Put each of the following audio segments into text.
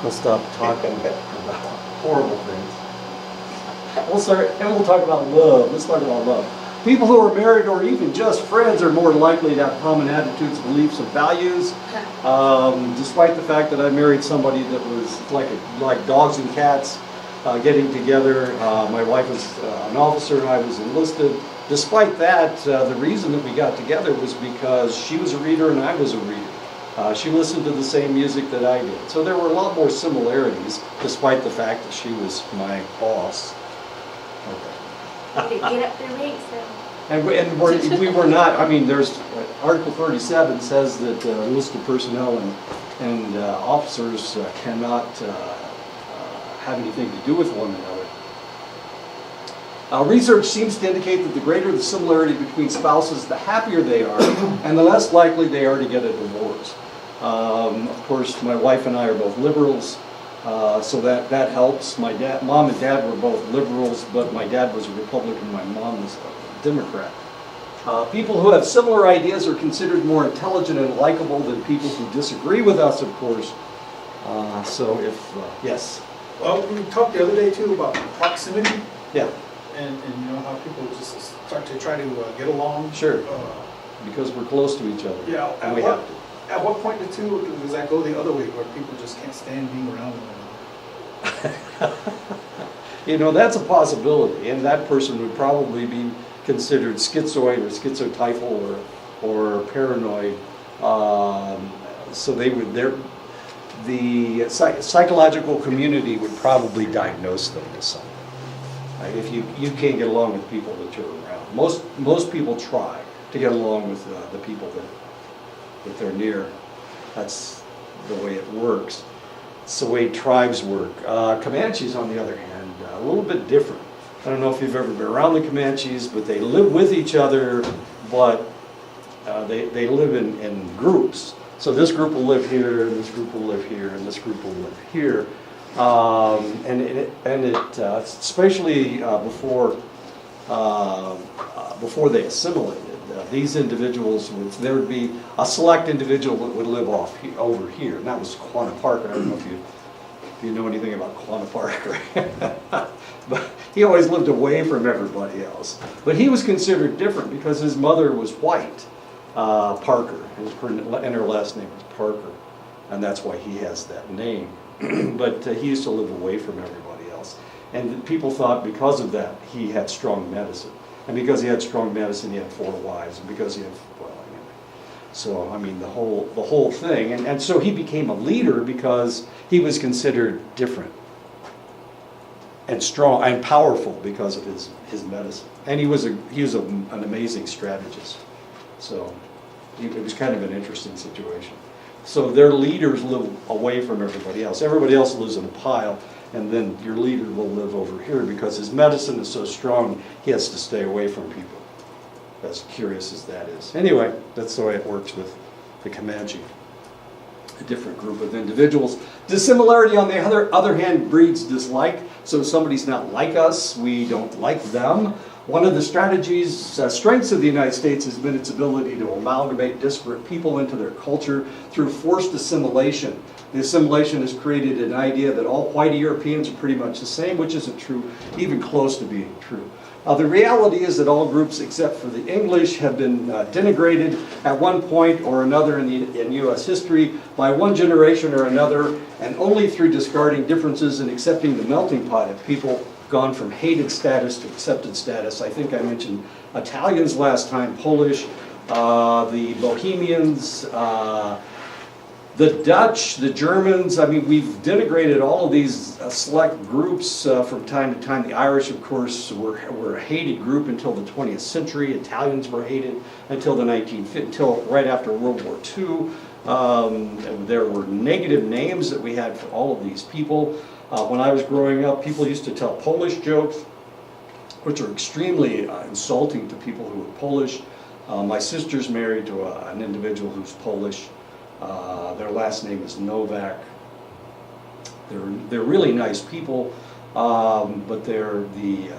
We'll stop talking about horrible things. We'll talk about love. Let's talk about love. People who are married or even just friends are more likely to have common attitudes, beliefs, and values. Despite the fact that I married somebody that was like dogs and cats getting together. My wife was an officer and I was enlisted. Despite that, the reason that we got together was because she was a reader and I was a reader. She listened to the same music that I did. So there were a lot more similarities, despite the fact that she was my boss. Okay. Get up their ranks then. And we were not, I mean, there's, Article 37 says that enlisted personnel and officers cannot have anything to do with one another. Research seems to indicate that the greater the similarity between spouses, the happier they are, and the less likely they are to get a divorce. Of course, my wife and I are both liberals, so that helps. Mom and dad were both liberals, but my dad was a Republican, my mom was a Democrat. People who have similar ideas are considered more intelligent and likable than people who disagree with us, of course. Yes? Well, we talked the other day too about proximity. Yeah. And you know how people just start to try to get along. Sure. Because we're close to each other. Yeah. And we have to. At what point does that go the other way, where people just can't stand being around one another? You know, that's a possibility, and that person would probably be considered schizoid or schizotypal or paranoid. So the psychological community would probably diagnose them as something. If you can't get along with people that you're around. Most people try to get along with the people that they're near. That's the way it works. It's the way tribes work. Comanches, on the other hand, a little bit different. I don't know if you've ever been around the Comanches, but they live with each other, but they live in groups. So this group will live here, and this group will live here, and this group will live here. Especially before they assimilated, these individuals there would be a select individual that would live over here, and that was Quanah Parker. I don't know if you know anything about Quanah Parker, but he always lived away from everybody else. But he was considered different because his mother was white, Parker, and her last name was Parker, and that's why he has that name. But he used to live away from everybody else. And people thought because of that, he had strong medicine. And because he had strong medicine, he had 4 wives. And because he had, so, I mean, the whole thing. And so he became a leader because he was considered different and strong and powerful because of his medicine. And he was an amazing strategist. So it was kind of an interesting situation. So their leaders live away from everybody else. Everybody else lives in a pile, and then your leader will live over here because his medicine is so strong, he has to stay away from people. As curious as that is. Anyway, that's the way it works with the Comanche. A different group of individuals. Dissimilarity, on the other hand, breeds dislike. So if somebody's not like us, we don't like them. One of the strengths of the United States has been its ability to amalgamate disparate people into their culture through forced assimilation. The assimilation has created an idea that all white Europeans are pretty much the same, which isn't true, even close to being true. The reality is that all groups except for the English have been denigrated at one point or another in U.S. history by one generation or another, and only through discarding differences and accepting the melting pot have people gone from hated status to accepted status. I think I mentioned Italians last time, Polish, the Bohemians, the Dutch, the Germans. I mean, we've denigrated all of these select groups from time to time. The Irish, of course, were a hated group until the 20th century. Italians were hated until until right after World War II. There were negative names that we had for all of these people. When I was growing up, people used to tell Polish jokes, which are extremely insulting to people who are Polish. My sister's married to an individual who's Polish. Their last name is Novak. They're really nice people, but they're the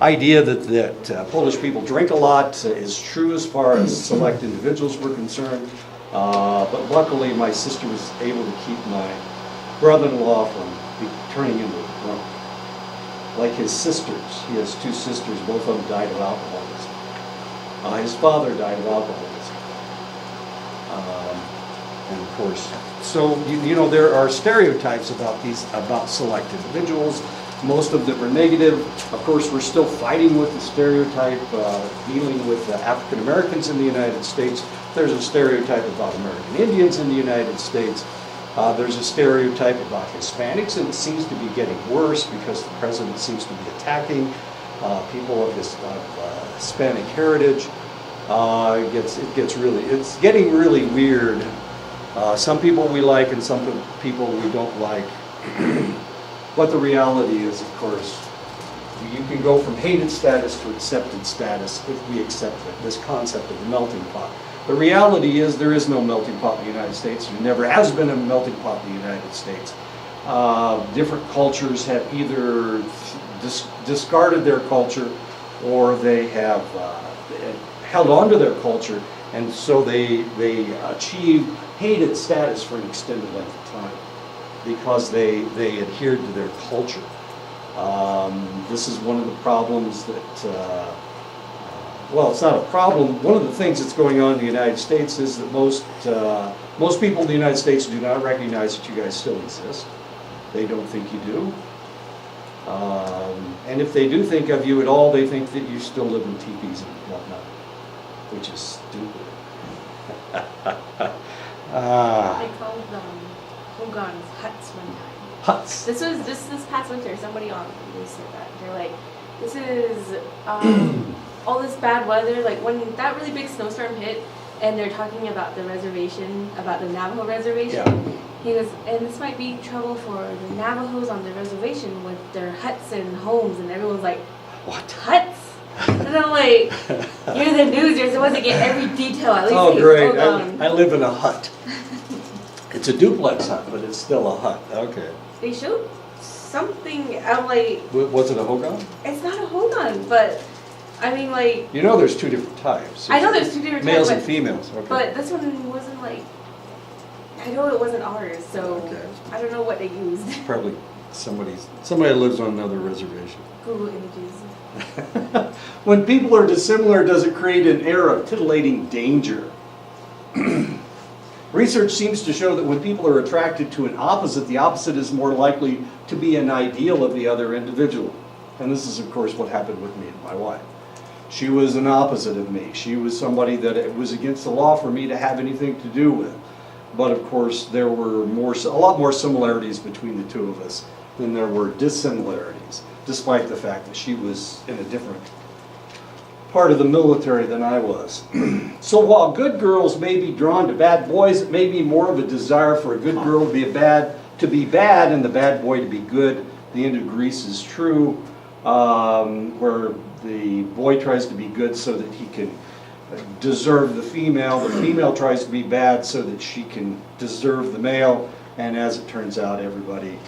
idea that Polish people drink a lot is true as far as select individuals were concerned. But luckily, my sister was able to keep my brother-in-law from turning into a drunk. Like his sisters, he has two sisters, both of them died of alcoholism. His father died of alcoholism. And of course, so, you know, there are stereotypes about select individuals. Most of them are negative. Of course, we're still fighting with the stereotype, dealing with African Americans in the United States. There's a stereotype about American Indians in the United States. There's a stereotype about Hispanics, and it seems to be getting worse because the president seems to be attacking people of Hispanic heritage. It's getting really weird. Some people we like and some people we don't like. But the reality is, of course, you can go from hated status to accepted status if we accept this concept of the melting pot. The reality is there is no melting pot in the United States. There never has been a melting pot in the United States. Different cultures have either discarded their culture or they have held on to their culture, and so they achieve hated status for an extended length of time because they adhered to their culture. This is one of the problems that, well, it's not a problem. One of the things that's going on in the United States is that most people in the United States do not recognize that you guys still exist. They don't think you do. And if they do think of you at all, they think that you still live in teepees and whatnot, which is stupid. They called them hogans huts one time. Huts. This was just this past winter. Somebody on the news said that. They're like, this is all this bad weather. Like when that really big snowstorm hit, and they're talking about the reservation, about the Navajo reservation. Yeah. He goes, and this might be trouble for the Navajos on the reservation with their huts and homes, and everyone's like, What? huts? And I'm like, you're the news, you're supposed to get every detail. At least Oh, say, great. hold on. I live in a hut. It's a duplex hut, but it's still a hut. Okay. They showed something, I'm like, Was it a hogan? it's not a hogan, but I mean, like, You know there's two different types. I know there's two different Males types, and females. Okay. but this one wasn't like, I know it wasn't ours, so Okay. I don't know what they used. Probably somebody lives on another reservation. Google images. When people are dissimilar, does it create an air of titillating danger? Research seems to show that when people are attracted to an opposite, the opposite is more likely to be an ideal of the other individual. And this is, of course, what happened with me and my wife. She was an opposite of me. She was somebody that it was against the law for me to have anything to do with. But of course, there were a lot more similarities between the two of us than there were dissimilarities, despite the fact that she was in a different part of the military than I was. So while good girls may be drawn to bad boys, it may be more of a desire for a good girl to be bad and the bad boy to be good. The end of Greece is true, where the boy tries to be good so that he can deserve the female tries to be bad so that she can deserve the male, and as it turns out, everybody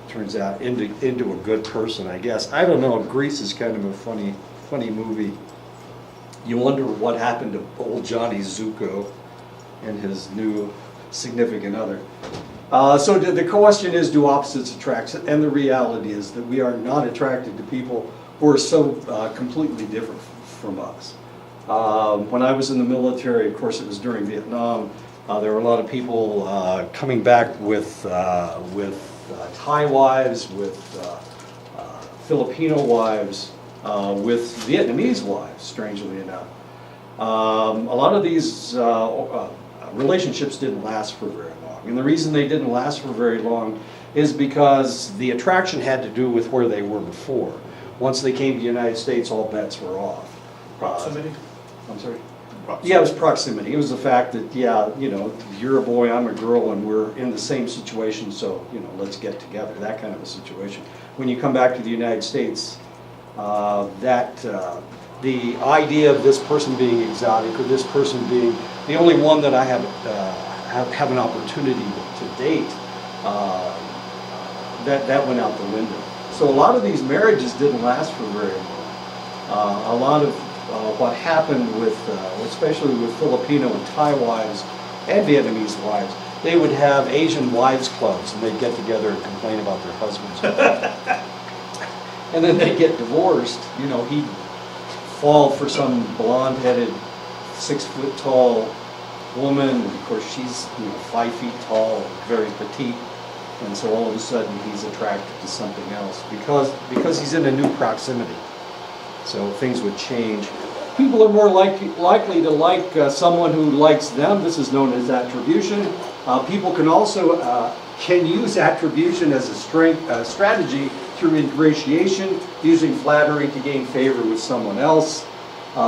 turns out into a good person, I guess. I don't know, Greece is kind of a funny movie. You wonder what happened to old Johnny Zuko and his new significant other. So the question is, do opposites attract? And the reality is that we are not attracted to people who are so completely different from us. When I was in the military, of course it was during Vietnam, there were a lot of people coming back with Thai wives, with Filipino wives, with Vietnamese wives, strangely enough. A lot of these relationships didn't last for very long. And the reason they didn't last for very long is because the attraction had to do with where they were before. Once they came to the United States, all bets were off. Proximity? I'm sorry? Proximity. Yeah, it was proximity. It was the fact that, yeah, you know, you're a boy, I'm a girl, and we're in the same situation, so, you know, let's get together, that kind of a situation. When you come back to the United States, the idea of this person being exotic or this person being the only one that I have an opportunity to date, that went out the window. So a lot of these marriages didn't last for very long. A lot of what happened with, especially with Filipino and Thai wives, and Vietnamese wives. They would have Asian wives clubs, and they'd get together and complain about their husbands. And then they'd get divorced. You know, he'd fall for some blonde-headed, 6-foot-tall woman, and of course she's 5 feet tall, very petite, and so all of a sudden he's attracted to something else because he's in a new proximity. So things would change. People are more likely to like someone who likes them. This is known as attribution. People can also can use attribution as a strategy through ingratiation, using flattery to gain favor with someone else.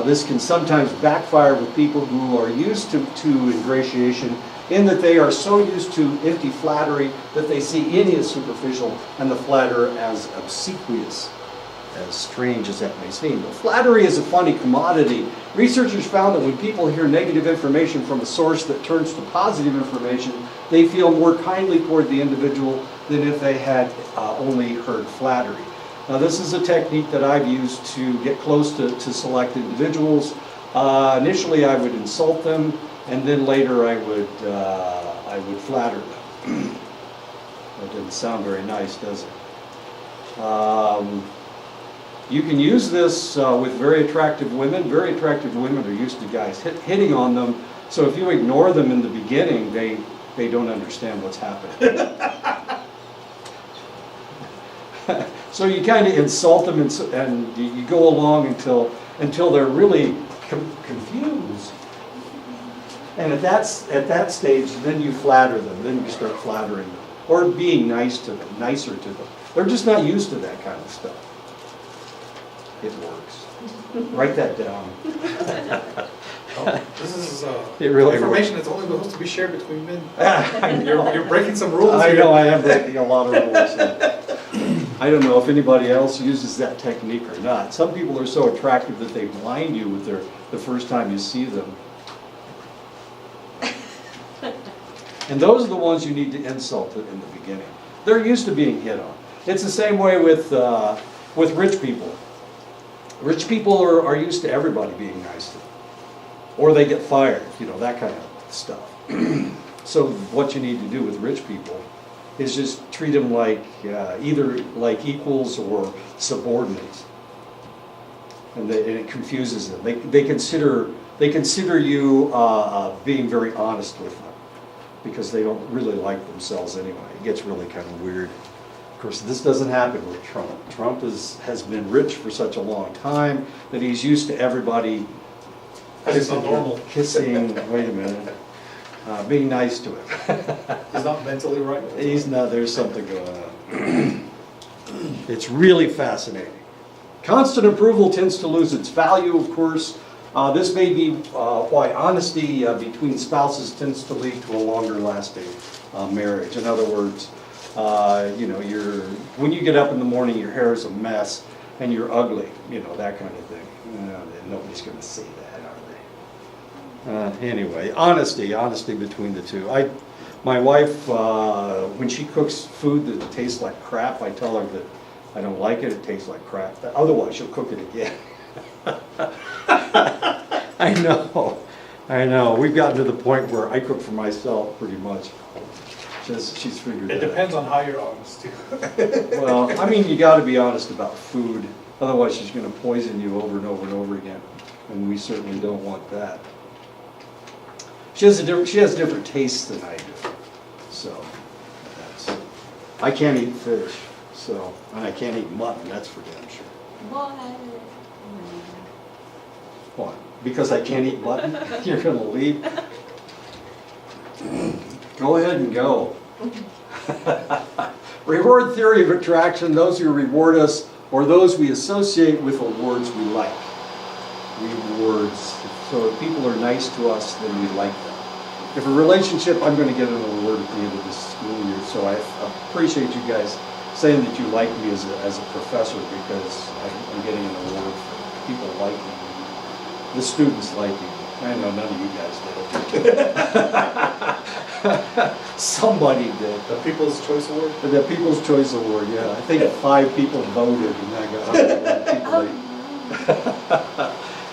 This can sometimes backfire with people who are used to ingratiation, in that they are so used to empty flattery that they see any as superficial and the flatterer as obsequious, as strange as that may seem. But flattery is a funny commodity. Researchers found that when people hear negative information from a source that turns to positive information, they feel more kindly toward the individual than if they had only heard flattery. Now, this is a technique that I've used to get close to select individuals. Initially, I would insult them, and then later I would flatter them. That doesn't sound very nice, does it? You can use this with very attractive women. Very attractive women are used to guys hitting on them. So if you ignore them in the beginning, they don't understand what's happening. So you kind of insult them, and you go along until they're really confused. And at that stage, then you flatter them. Then you start flattering them, or being nice to them, nicer to them. They're just not used to that kind of stuff. It works. Write that down. This is It really information that's only supposed to be shared between men. You're breaking some rules I here. know I am breaking a lot of rules. I don't know if anybody else uses that technique or not. Some people are so attractive that they blind you with the first time you see them. And those are the ones you need to insult in the beginning. They're used to being hit on. It's the same way with rich people. Rich people are used to everybody being nice to them. Or they get fired, that kind of stuff. So what you need to do with rich people is just treat them like either like equals or subordinates. And it confuses them. They consider you being very honest with them, because they don't really like themselves anyway. It gets really kind of weird. Of course, this doesn't happen with Trump. Trump has been rich for such a long time that he's used to everybody It's not normal. kissing, wait a minute, being nice to him. He's not mentally right. He's not, there's something going on. It's really fascinating. Constant approval tends to lose its value, of course. This may be why honesty between spouses tends to lead to a longer lasting marriage. In other words, when you get up in the morning, your hair is a mess and you're ugly, that kind of thing. Nobody's going to say that, are they? Anyway, honesty between the two. My wife, when she cooks food that tastes like crap, I tell her that I don't like it, it tastes like crap. Otherwise, she'll cook it again. I know. We've gotten to the point where I cook for myself pretty much. She's figured It that depends on how you're honest, too. Well, you got to be honest about food. Otherwise, she's going to poison you over and over and over again. And we certainly don't want that. She has different tastes than I do. So, I can't eat fish. And I can't eat mutton, that's for damn sure. What? Because I can't eat mutton? You're going to leave? Go ahead and go. Reward theory of attraction, those who reward us or those we associate with awards we like. Rewards. So if people are nice to us, then we like them. If a relationship, I'm going to get an award at the end of this school year, so I appreciate you guys saying that you like me as a professor, because I'm getting an award for people liking me. The students like you. I know none of you guys did. Somebody did. The People's Choice Award? The People's Choice Award, yeah. I think 5 people voted, and I got people.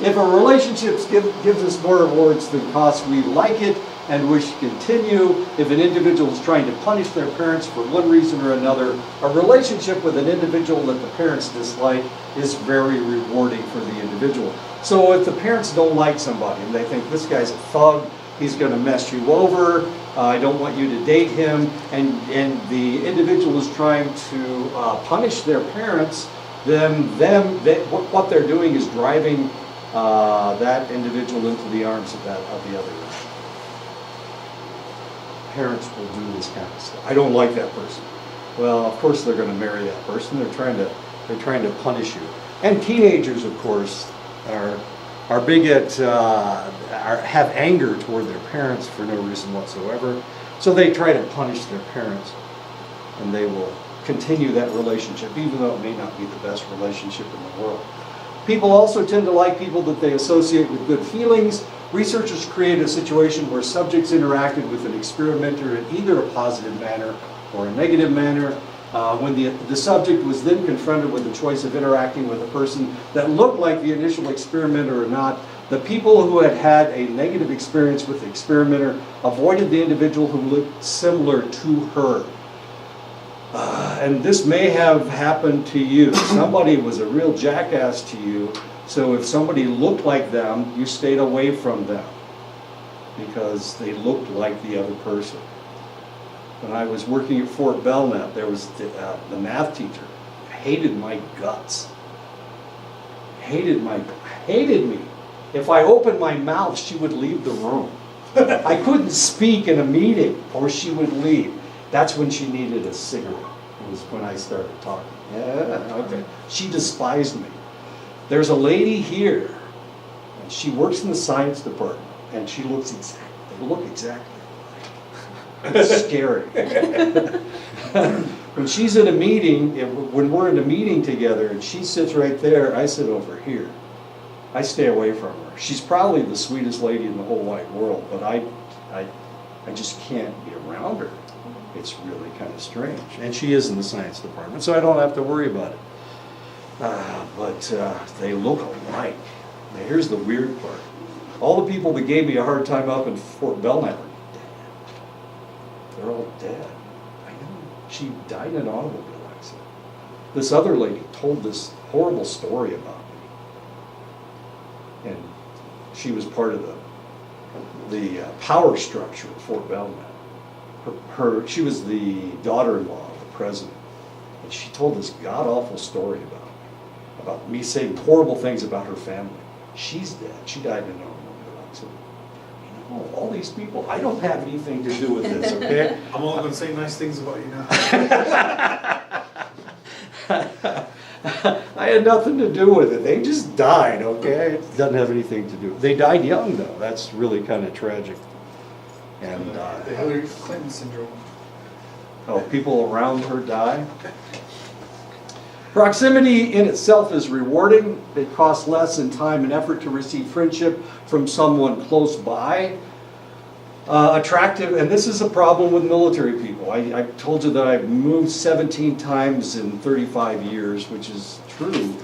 If a relationship gives us more awards than costs, we like it. and which continue if an individual is trying to punish their parents for one reason or another. A relationship with an individual that the parents dislike is very rewarding for the individual. So if the parents don't like somebody and they think this guy's a thug, he's going to mess you over, I don't want you to date him, and the individual is trying to punish their parents, then what they're doing is driving that individual into the arms of the other one. Parents will do this kind of stuff. I don't like that person. Well, of course they're going to marry that person. They're trying to punish you. And teenagers, of course, are big at have anger toward their parents for no reason whatsoever. So they try to punish their parents, and they will continue that relationship, even though it may not be the best relationship in the world. People also tend to like people that they associate with good feelings. Researchers created a situation where subjects interacted with an experimenter in either a positive manner or a negative manner. When the subject was then confronted with the choice of interacting with a person that looked like the initial experimenter or not, the people who had had a negative experience with the experimenter avoided the individual who looked similar to her. And this may have happened to you. Somebody was a real jackass to you, so if somebody looked like them, you stayed away from them because they looked like the other person. When I was working at Fort Belknap, there was the math teacher hated my guts. Hated me. If I opened my mouth, she would leave the room. I couldn't speak in a meeting, or she would leave. That's when she needed a cigarette. It was when I started talking. Yeah, okay. She despised me. There's a lady here, and she works in the science department, and she looks they look exactly alike. It's scary. When she's in a meeting, when we're in a meeting together, and she sits right there, I sit over here. I stay away from her. She's probably the sweetest lady in the whole wide world, but I just can't be around her. It's really kind of strange. And she is in the science department, so I don't have to worry about it. But they look alike. Now here's the weird part. All the people that gave me a hard time up in Fort Belknap are dead. They're all dead. I know. She died in an automobile accident. This other lady told this horrible story about me. And she was part of the power structure at Fort Belknap. She was the daughter-in-law of the president, and she told this god-awful story about me saying horrible things about her family. She's dead. She died in an automobile accident. You know, all these people, I don't have anything to do with this, okay? I'm only going to say nice things about you now. I had nothing to do with it. They just died, okay? It doesn't have anything to do. They died young, though. That's really kind of tragic. And the Hillary Clinton syndrome. Oh, people around her die? Proximity in itself is rewarding. It costs less in time and effort to receive friendship from someone close by. Attractive, and this is a problem with military people. I told you that I've moved 17 times in 35 years, which is true.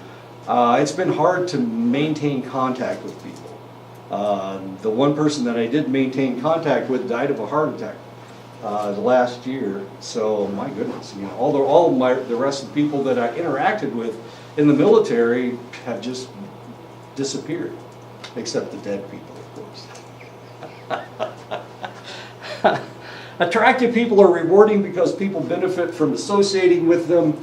It's been hard to maintain contact with people. The one person that I did maintain contact with died of a heart attack last year. So my goodness, you know, the rest of the people that I interacted with in the military have just disappeared, except the dead people, of course. Attractive people are rewarding because people benefit from associating with them.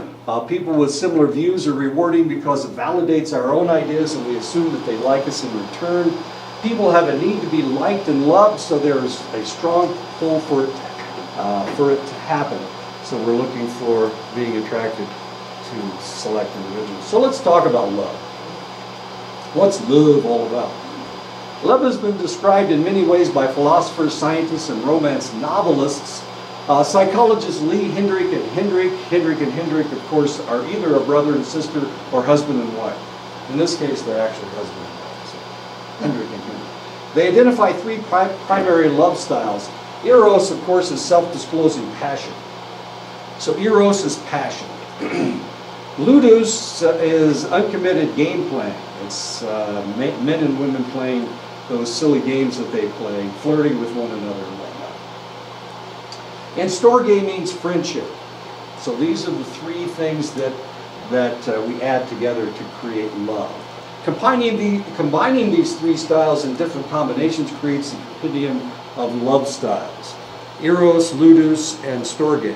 People with similar views are rewarding because it validates our own ideas and we assume that they like us in return. People have a need to be liked and loved, so there's a strong pull for it to happen. So we're looking for being attracted to select individuals. So let's talk about love. What's love all about? Love has been described in many ways by philosophers, scientists, and romance novelists. Psychologists Lee, Hendrick, and Hendrick, of course, are either a brother and sister or husband and wife. In this case, they're actually husband and wife. So Hendrick and Hendrick. They identify three primary love styles. Eros, of course, is self-disclosing passion. So Eros is passion. Ludus is uncommitted game playing. It's men and women playing those silly games that they play, flirting with one another and whatnot. And storge means friendship. So these are the three things that we add together to create love. Combining these three styles in different combinations creates a compendium of love styles: eros, ludus, and storge.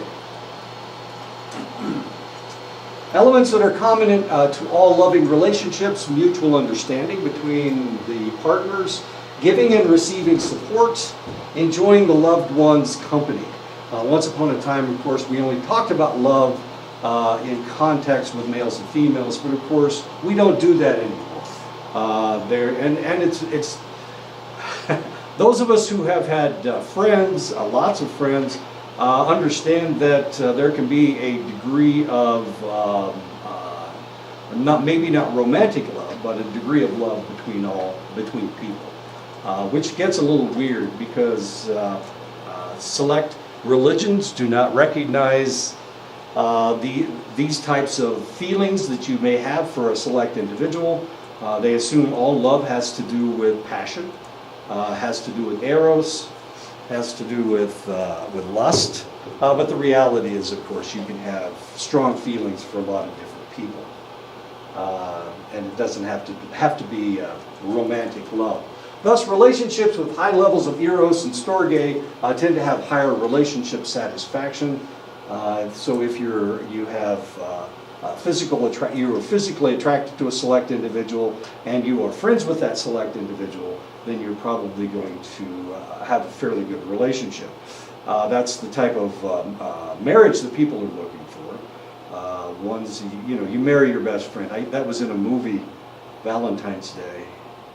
Elements that are common to all loving relationships: mutual understanding between the partners, giving and receiving support, enjoying the loved one's company. Once upon a time, of course, we only talked about love in context with males and females, but of course, we don't do that anymore. It's those of us who have had friends, lots of friends, understand that there can be a degree of maybe not romantic love, but a degree of love between people, which gets a little weird because select religions do not recognize these types of feelings that you may have for a select individual. They assume all love has to do with passion, has to do with eros, has to do with lust. But the reality is, of course, you can have strong feelings for a lot of different people, and it doesn't have to be romantic love. Thus, relationships with high levels of eros and storge tend to have higher relationship satisfaction. So if you are physically attracted to a select individual and you are friends with that select individual, then you're probably going to have a fairly good relationship. That's the type of marriage that people are looking for. You marry your best friend. That was in a movie, Valentine's Day.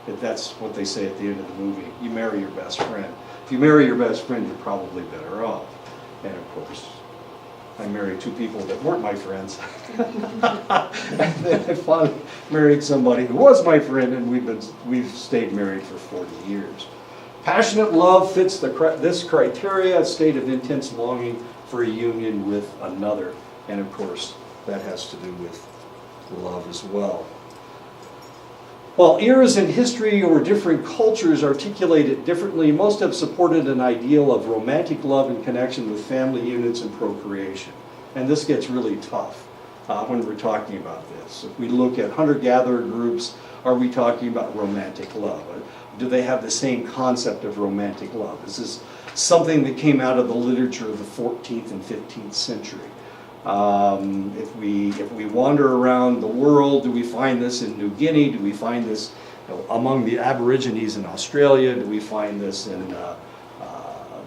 That's what they say at the end of the movie. You marry your best friend. If you marry your best friend, you're probably better off. And of course, I married two people that weren't my friends. And then I finally married somebody who was my friend, and we've stayed married for 40 years. Passionate love fits this criteria: a state of intense longing for a union with another. And of course, that has to do with love as well. While eras in history or different cultures articulate it differently, most have supported an ideal of romantic love in connection with family units and procreation. And this gets really tough when we're talking about this. If we look at hunter-gatherer groups, are we talking about romantic love? Do they have the same concept of romantic love? Is this something that came out of the literature of the 14th and 15th century? If we wander around the world, do we find this in New Guinea? Do we find this among the Aborigines in Australia? Do we find this in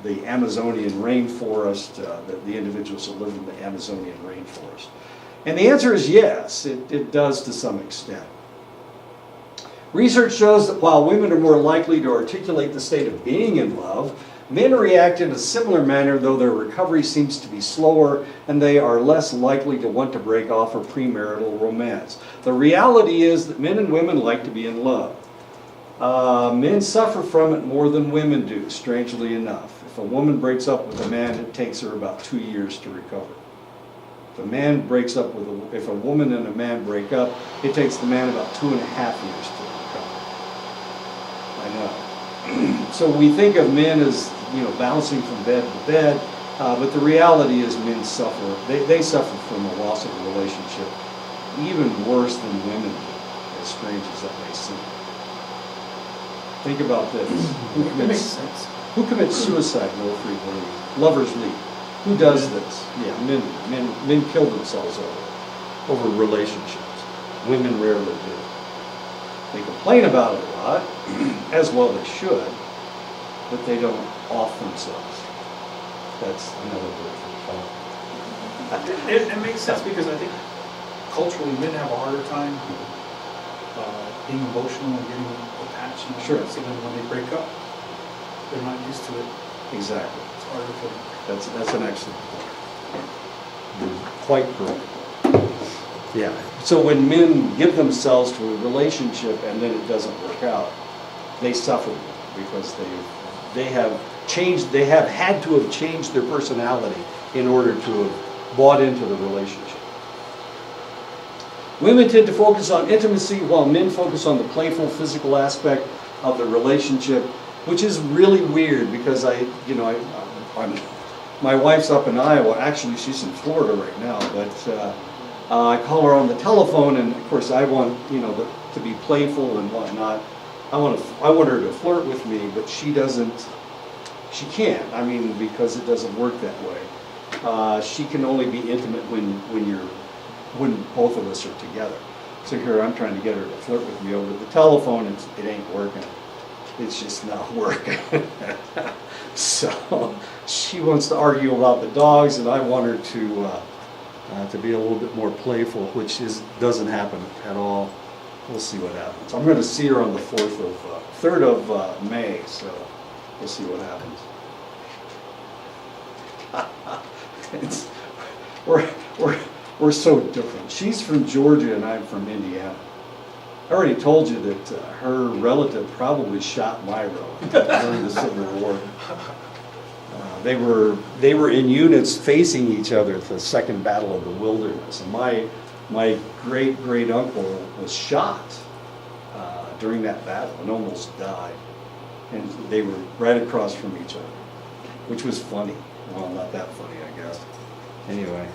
the Amazonian rainforest, the individuals that live in the Amazonian rainforest? And the answer is yes, it does to some extent. Research shows that while women are more likely to articulate the state of being in love, men react in a similar manner, though their recovery seems to be slower, and they are less likely to want to break off a premarital romance. The reality is that men and women like to be in love. Men suffer from it more than women do, strangely enough. If a woman breaks up with a man, it takes her about 2 years to recover. If a woman and a man break up, it takes the man about 2.5 years to recover. I know. So we think of men as, bouncing from bed to bed, but the reality is men suffer. They suffer from a loss of a relationship even worse than women do, as strange as that may seem. Think about this. That makes sense. Who commits suicide more frequently? Lovers leave. Who does this? Yeah, men kill themselves over relationships. Women rarely do. They complain about it a lot, as well they should, but they don't off themselves. That's another word for fun. It makes sense because I think culturally men have a harder time being emotional and getting attached. Sure. So then when they break up, they're not used to it. Exactly. It's harder for them. That's an excellent point. You're quite correct. Yeah. So when men give themselves to a relationship and then it doesn't work out, they suffer because they have had to have changed their personality in order to have bought into the relationship. Women tend to focus on intimacy while men focus on the playful physical aspect. of the relationship, which is really weird because my wife's up in Iowa. Actually, she's in Florida right now, but I call her on the telephone, and of course I want to be playful and whatnot. I want her to flirt with me, but she doesn't. She can't. I mean, because it doesn't work that way. She can only be intimate when both of us are together. So here I'm trying to get her to flirt with me over the telephone, and it ain't working. It's just not working. So she wants to argue about the dogs, and I want her to be a little bit more playful, which doesn't happen at all. We'll see what happens. I'm going to see her on the 3rd of May, so we'll see what happens. We're so different. She's from Georgia and I'm from Indiana. I already told you that her relative probably shot my relative during the Civil War. They were in units facing each other at the Second Battle of the Wilderness, and my great uncle was shot during that battle and almost died. And they were right across from each other, which was funny. Well, not that funny, I guess. Anyway.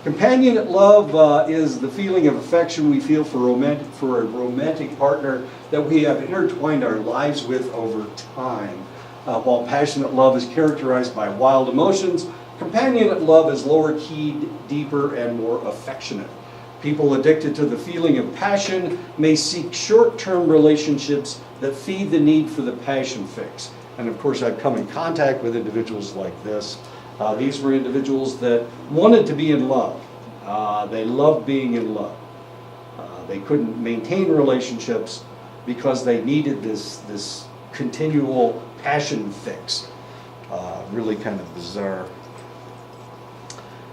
Companionate love is the feeling of affection we feel for a romantic partner that we have intertwined our lives with over time. While passionate love is characterized by wild emotions, companionate love is lower keyed, deeper, and more affectionate. People addicted to the feeling of passion may seek short-term relationships that feed the need for the passion fix. And of course, I've come in contact with individuals like this. These were individuals that wanted to be in love. They loved being in love. They couldn't maintain relationships because they needed this continual passion fix. Really kind of bizarre.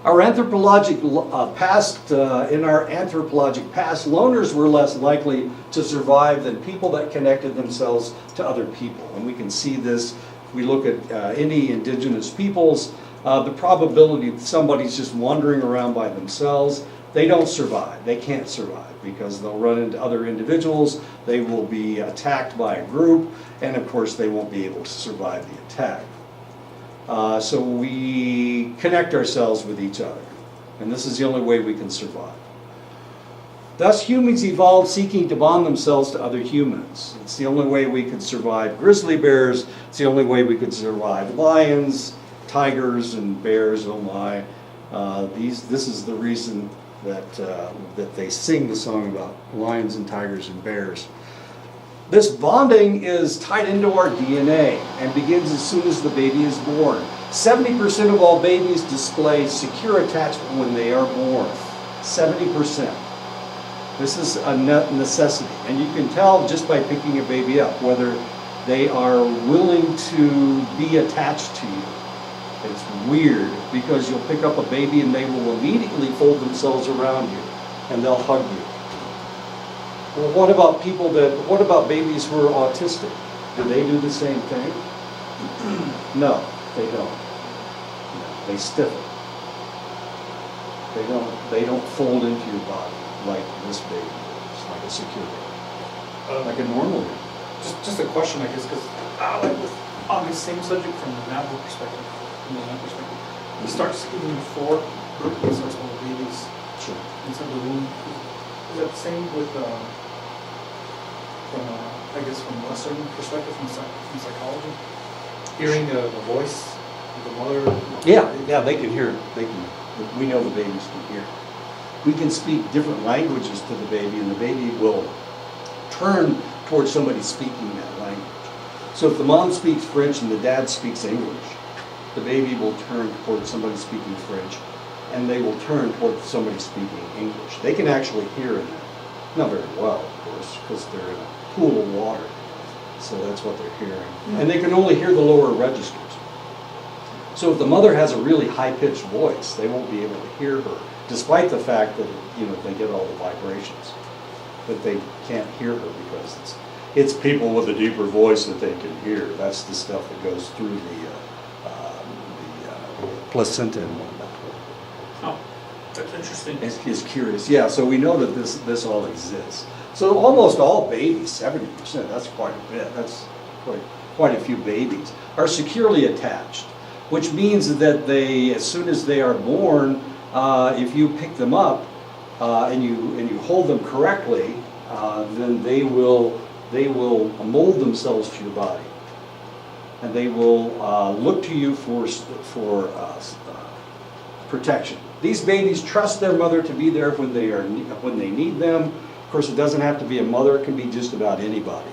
Our anthropological past, in our anthropologic past, loners were less likely to survive than people that connected themselves to other people. And we can see this, if we look at any indigenous peoples, the probability that somebody's just wandering around by themselves, they don't survive. They can't survive because they'll run into other individuals, they will be attacked by a group, and of course they won't be able to survive the attack. So we connect ourselves with each other, and this is the only way we can survive. Thus, humans evolved seeking to bond themselves to other humans. It's the only way we could survive grizzly bears. It's the only way we could survive lions, tigers, and bears. Oh my! This is the reason that they sing the song about lions and tigers and bears. This bonding is tied into our DNA and begins as soon as the baby is born. 70% of all babies display secure attachment when they are born. 70%. This is a necessity. And you can tell just by picking a baby up whether they are willing to be attached to you. It's weird because you'll pick up a baby and they will immediately fold themselves around you and they'll hug you. Well, what about babies who are autistic? Do they do the same thing? No, they don't. No, they stiffen. They don't fold into your body like this baby does, like a secure baby. Like a normal baby. Just a question, I guess, because on the same subject from the Navajo perspective, you start speaking before birth, you start with babies Sure. inside the womb. Is that the same with, from a certain perspective from psychology? Hearing the voice of the mother? Yeah, they can hear. We know the babies can hear. We can speak different languages to the baby, and the baby will turn towards somebody speaking that language. So if the mom speaks French and the dad speaks English, the baby will turn towards somebody speaking French, and they will turn towards somebody speaking English. They can actually hear it. Not very well, of course, because they're in a pool of water. So that's what they're hearing. And they can only hear the lower registers. So if the mother has a really high-pitched voice, they won't be able to hear her, despite the fact that they get all the vibrations. But they can't hear her because it's people with a deeper voice that they can hear. That's the stuff that goes through the placenta and whatnot. Oh, that's interesting. Is curious. Yeah, so we know that this all exists. So almost all babies, 70%, that's quite a bit, that's quite a few babies, are securely attached, which means that they, as soon as they are born, if you pick them up and you hold them correctly, then they will mold themselves to your body, and they will look to you for protection. These babies trust their mother to be there when they need them. Of course, it doesn't have to be a mother; it can be just about anybody.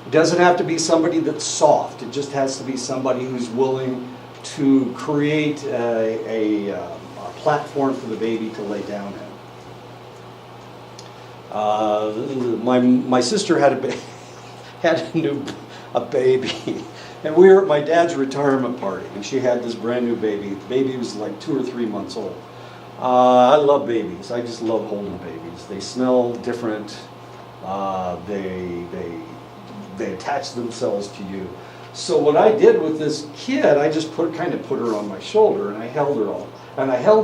It doesn't have to be somebody that's soft. It just has to be somebody who's willing to create a platform for the baby to lay down in. My sister had a baby, and we were at my dad's retirement party, and she had this brand new baby. The baby was like 2 or 3 months old. I love babies. I just love holding babies. They smell different. They attach themselves to you. So what I did with this kid, I just kind of put her on my shoulder, and I held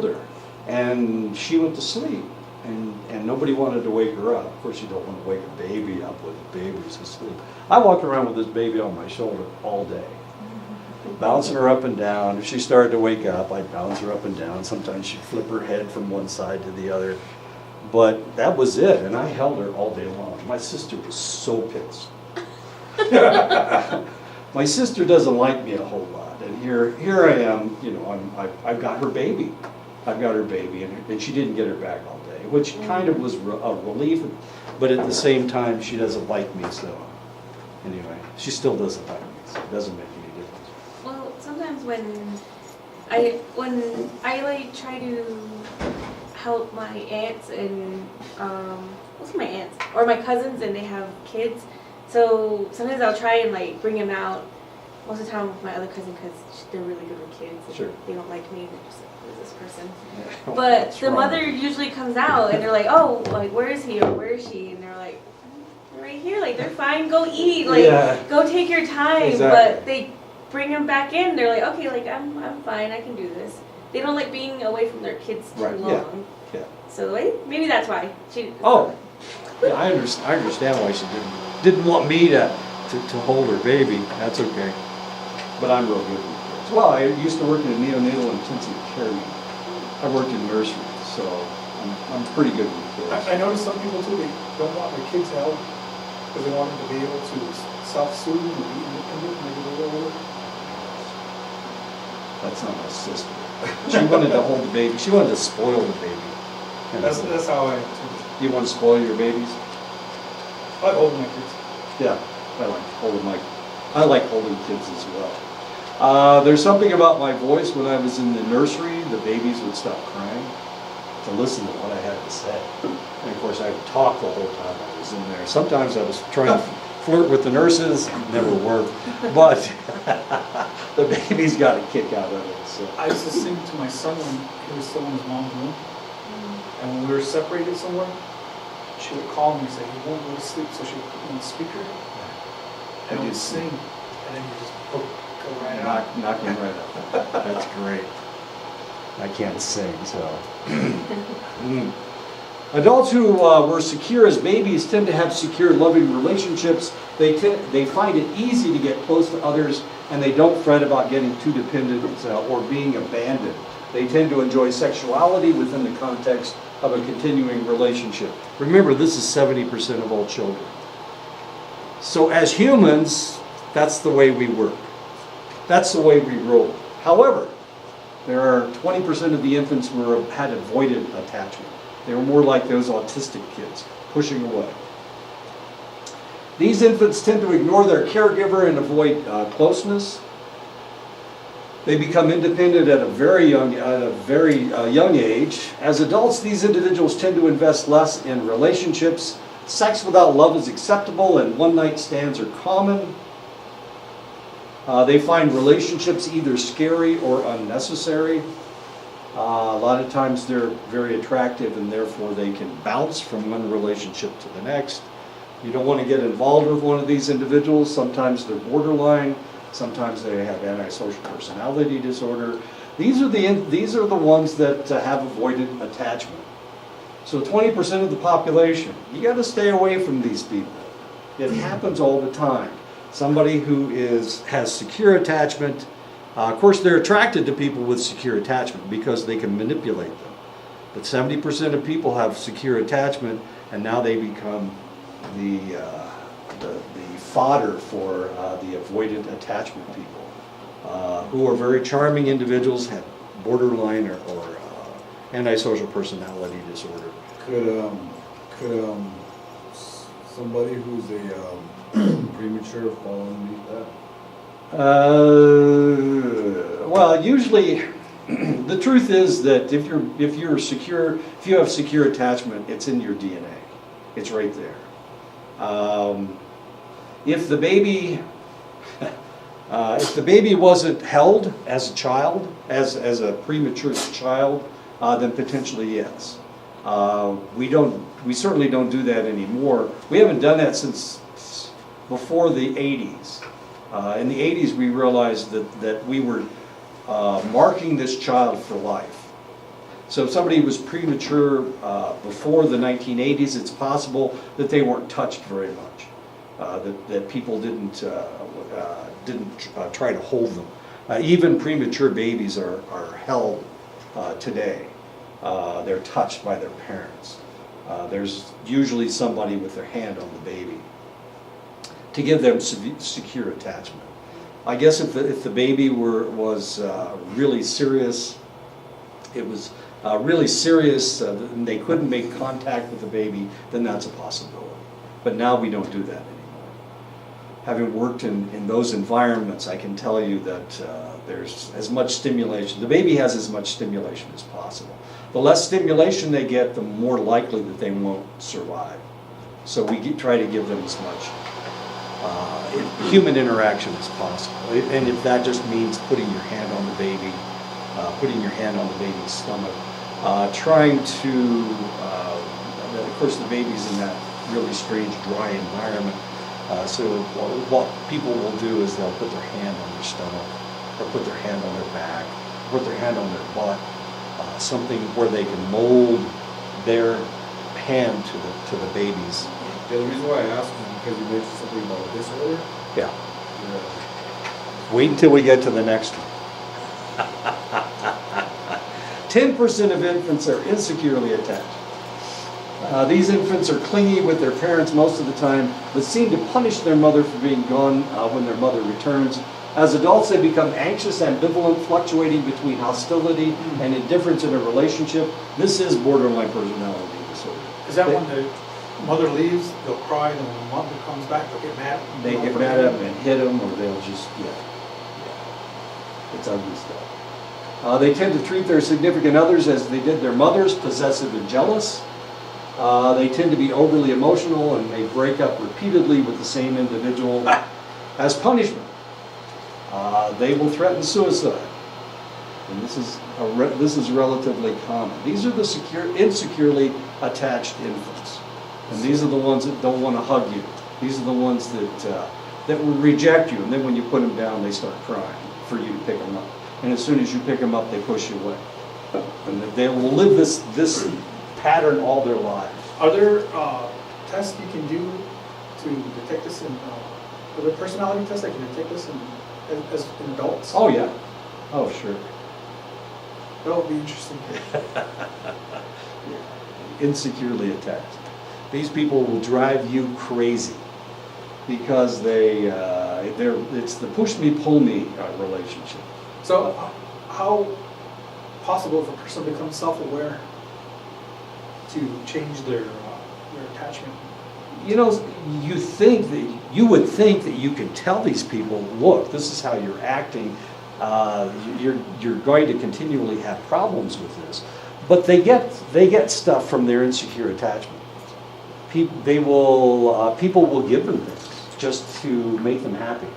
her, and she went to sleep, and nobody wanted to wake her up. Of course, you don't want to wake a baby up when the baby's asleep. I walked around with this baby on my shoulder all day, bouncing her up and down. If she started to wake up, I'd bounce her up and down. Sometimes she'd flip her head from one side to the other. But that was it, and I held her all day long. My sister was so pissed. My sister doesn't like me a whole lot, and here I am. You know, I've got her baby. I've got her baby, and she didn't get her back all day, which kind of was a relief. But at the same time, she doesn't like me. So anyway, she still doesn't like me. So it doesn't make any difference. Well, sometimes when I like try to help my aunts and what's my aunts or my cousins, and they have kids. So sometimes I'll try and like bring them out. Most of the time with my other cousin, because they're really good with kids. And Sure. They don't like me. They're just like, who is this person? Yeah. But What's the wrong? mother usually comes out, and they're like, oh, like where is he or where is she? And they're like, they're right here. Like they're fine. Go eat. Like Yeah. go take your time. Exactly. But they bring them back in. They're like, okay, like I'm fine. I can do this. They don't like being away from their kids too Right, yeah. long. Yeah. So maybe that's why she. Oh, yeah, I understand why she didn't want me to hold her baby. That's okay. But I'm real good with kids. Well, I used to work in a neonatal intensive care unit. I worked in nursery, so I'm pretty good with kids. I noticed some people too, they don't want their kids held because they want them to be able to self-soothe and be independent when they get older. That's not my sister. She wanted to hold the baby. She wanted to spoil the baby. And That's how I am too. You want to spoil your babies? I like holding my kids. Yeah, I like holding kids as well. There's something about my voice when I was in the nursery. The babies would stop crying to listen to what I had to say. And of course, I would talk the whole time I was in there. Sometimes I was trying to flirt with the nurses, never worked. But the babies got a kick out of it. So. I used to sing to my son when he was still in his mom's room. And when we were separated somewhere, she would call me and say, he won't go to sleep, so she would put me on the speaker. And I would sing, and then you just go right out. Knock him right out. That's great. I can't sing, so. Adults who were secure as babies tend to have secure, loving relationships. They find it easy to get close to others, and they don't fret about getting too dependent or being abandoned. They tend to enjoy sexuality within the context of a continuing relationship. Remember, this is 70% of all children. So as humans, that's the way we work. That's the way we roll. However, there are 20% of the infants who had avoidant attachment. They were more like those autistic kids, pushing away. These infants tend to ignore their caregiver and avoid closeness. They become independent at a very young age. As adults, these individuals tend to invest less in relationships. Sex without love is acceptable, and one-night stands are common. They find relationships either scary or unnecessary. A lot of times they're very attractive, and therefore they can bounce from one relationship to the next. You don't want to get involved with one of these individuals. Sometimes they're borderline. Sometimes they have antisocial personality disorder. These are the ones that have avoidant attachment. So 20% of the population, you got to stay away from these people. It happens all the time. Somebody who has secure attachment, of course they're attracted to people with secure attachment because they can manipulate them. But 70% of people have secure attachment, and now they become the fodder for the avoidant attachment people, who are very charming individuals, have borderline or antisocial personality disorder. Could somebody who's a premature fall underneath that? Well, usually, the truth is that if you have secure attachment, it's in your DNA. It's right there. If the baby wasn't held as a child, as a premature child, then potentially yes. We certainly don't do that anymore. We haven't done that since before the 80s. In the 80s, we realized that we were marking this child for life. So if somebody was premature before the 1980s, it's possible that they weren't touched very much, that people didn't try to hold them. Even premature babies are held today. They're touched by their parents. There's usually somebody with their hand on the baby to give them secure attachment. I guess if the baby was really serious, it was really serious, and they couldn't make contact with the baby, then that's a possibility. But now we don't do that anymore. Having worked in those environments, I can tell you that there's as much stimulation. The baby has as much stimulation as possible. The less stimulation they get, the more likely that they won't survive. So we try to give them as much human interaction as possible. And if that just means putting your hand on the baby, putting your hand on the baby's stomach, trying to, of course the baby's in that really strange dry environment, so what people will do is they'll put their hand on their stomach, or put their hand on their back, put their hand on their butt, something where they can mold their hand to the baby's. Yeah, the reason why I asked is because you mentioned something about disorder. Yeah. Wait until we get to the next one. 10% of infants are insecurely attached. These infants are clingy with their parents most of the time, but seem to punish their mother for being gone when their mother returns. As adults, they become anxious, ambivalent, fluctuating between hostility and indifference in a relationship. This is borderline personality disorder. Is that when the mother leaves, they'll cry, and when the mother comes back, they'll get mad? They get mad at them and hit them, or they'll just, it's ugly stuff. They tend to treat their significant others as they did their mothers, possessive and jealous. They tend to be overly emotional and may break up repeatedly with the same individual as punishment. They will threaten suicide, and this is relatively common. These are the insecurely attached infants, and these are the ones that don't want to hug you. These are the ones that will reject you, and then when you put them down, they start crying for you to pick them up. And as soon as you pick them up, they push you away, and they will live this pattern all their lives. Are there tests you can do to detect this in? Are there personality tests that can detect this as in adults? Oh yeah, oh sure. That would be interesting. Insecurely attached. These people will drive you crazy because it's the push me pull me relationship. So, how possible if a person becomes self-aware to change their attachment? You know, you would think that you could tell these people, look, this is how you're acting. You're going to continually have problems with this, but they get stuff from their insecure attachment. People will give them things just to make them happy.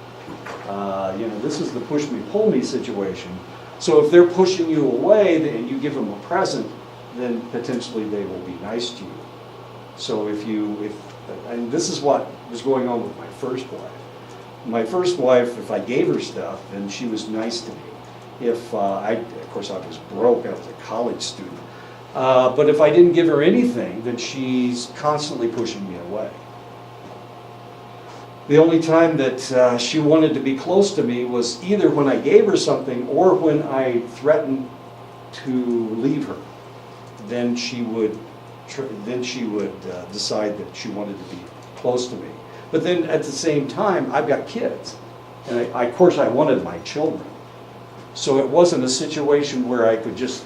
This is the push me pull me situation. So if they're pushing you away and you give them a present, then potentially they will be nice to you. So and this is what was going on with my first wife. My first wife, if I gave her stuff, then she was nice to me. Of course I was broke, I was a college student. But if I didn't give her anything, then she's constantly pushing me away. The only time that she wanted to be close to me was either when I gave her something or when I threatened to leave her. Then she would decide that she wanted to be close to me. But then at the same time, I've got kids. And of course, I wanted my children. So it wasn't a situation where I could just,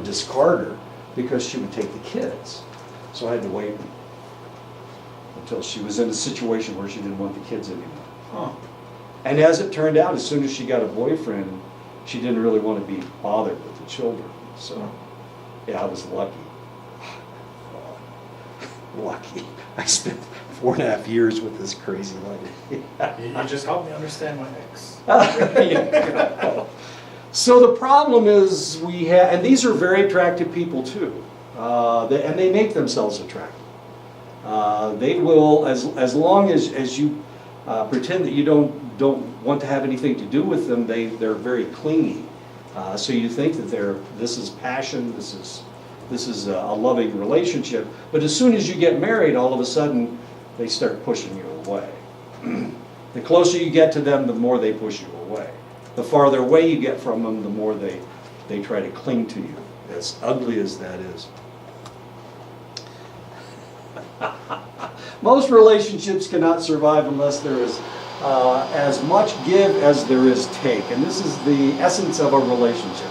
discard her because she would take the kids. So I had to wait until she was in a situation where she didn't want the kids anymore. Huh. And as it turned out, as soon as she got a boyfriend, she didn't really want to be bothered with the children. So, yeah, I was lucky. Lucky. I spent 4.5 years with this crazy lady. You just helped me understand my ex. So the problem is and these are very attractive people too, and they make themselves attractive. They will, as long as you pretend that you don't want to have anything to do with them, they're very clingy. So you think that this is passion, this is a loving relationship, but as soon as you get married, all of a sudden they start pushing you away. The closer you get to them, the more they push you away. The farther away you get from them, the more they try to cling to you, as ugly as that is. Most relationships cannot survive unless there is as much give as there is take. And this is the essence of a relationship,